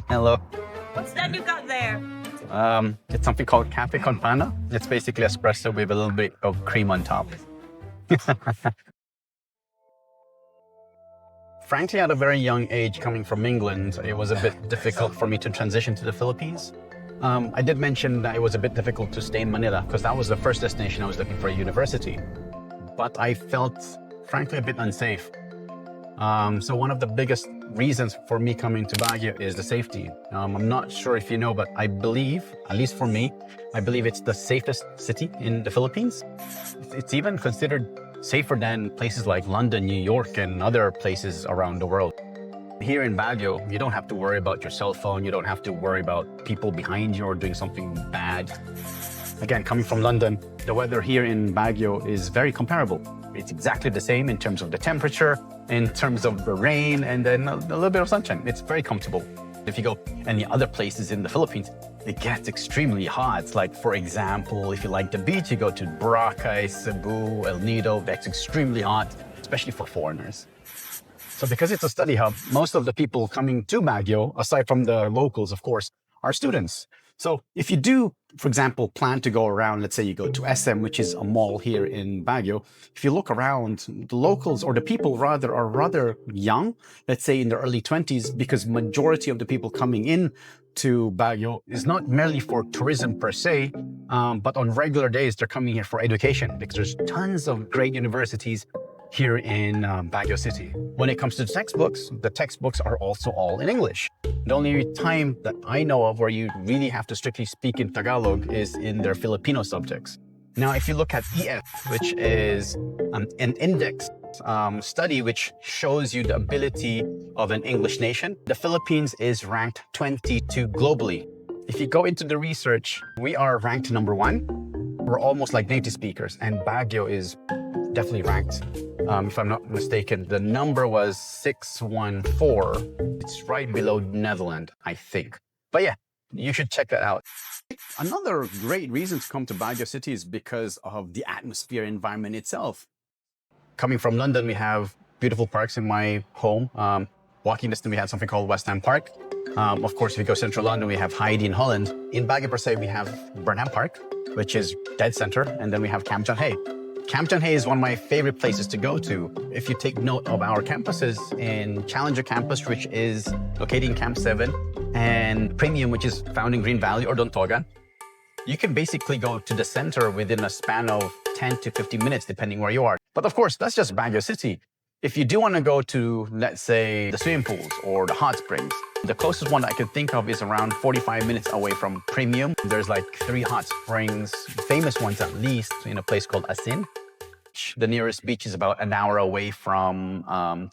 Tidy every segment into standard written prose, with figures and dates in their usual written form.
Hello. What's that you got there? It's something called cafe con panna. It's basically espresso with a little bit of cream on top. Frankly, at a very young age, coming from England, it was a bit difficult for me to transition to the Philippines. I did mention that it was a bit difficult to stay in Manila because that was the first destination I was looking for a university. But I felt, frankly, a bit unsafe. So one of the biggest reasons for me coming to Baguio is the safety. I'm not sure if you know, but I believe, at least for me, I believe it's the safest city in the Philippines. It's even considered safer than places like London, New York, and other places around the world. Here in Baguio, you don't have to worry about your cell phone. You don't have to worry about people behind you or doing something bad. Again, coming from London, the weather here in Baguio is very comparable. It's exactly the same in terms of the temperature, in terms of the rain, and then a little bit of sunshine. It's very comfortable. If you go any other places in the Philippines, it gets extremely hot. Like, for example, if you like the beach, you go to Boracay, Cebu, El Nido. That's extremely hot, especially for foreigners. So because it's a study hub, most of the people coming to Baguio, aside from the locals, of course, are students. So if you do, for example, plan to go around, let's say you go to SM, which is a mall here in Baguio. If you look around, the locals, or the people rather, are rather young, let's say in their early 20s, because majority of the people coming in to Baguio is not merely for tourism per se, but on regular days, they're coming here for education because there's tons of great universities here in Baguio City. When it comes to the textbooks are also all in English. The only time that I know of where you really have to strictly speak in Tagalog is in their Filipino subjects. Now, if you look at EF, which is an index study which shows you the ability of an English nation, the Philippines is ranked 22 globally. If you go into the research, we are ranked number 1. We're almost like native speakers, and Baguio is definitely ranked. If I'm not mistaken, the number was 614. It's right below Netherlands, I think. But yeah, you should check that out. Another great reason to come to Baguio City is because of the atmosphere environment itself. Coming from London, we have beautiful parks in my home. Walking distance, we have something called West Ham Park. Of course, if you go central London, we have Heidi in Holland. In Baguio per se, we have Burnham Park, which is dead center, and then we have Camp John Hay. Camp John Hay is one of my favorite places to go to. If you take note of our campuses in Challenger Campus, which is located in Camp 7, and Premium, which is found in Green Valley or Dontogan, you can basically go to the center within a span of 10 to 15 minutes, depending where you are. But of course, that's just Baguio City. If you do want to go to, let's say, the swimming pools or the hot springs, the closest one I can think of is around 45 minutes away from Premium. There's like 3 hot springs, famous ones at least, in a place called Asin. The nearest beach is about an hour away from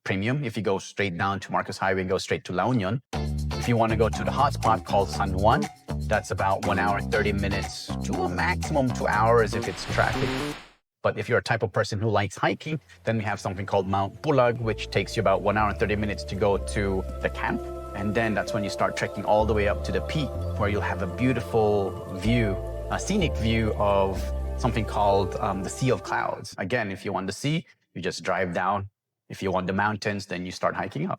Premium. If you go straight down to Marcos Highway and go straight to La Union. If you want to go to the hot spot called San Juan, that's about 1 hour and 30 minutes to a maximum 2 hours if it's traffic. But if you're a type of person who likes hiking, then we have something called Mount Pulag, which takes you about 1 hour and 30 minutes to go to the camp. And then that's when you start trekking all the way up to the peak, where you'll have a beautiful view, a scenic view of something called the Sea of Clouds. Again, if you want the sea, you just drive down. If you want the mountains, then you start hiking up.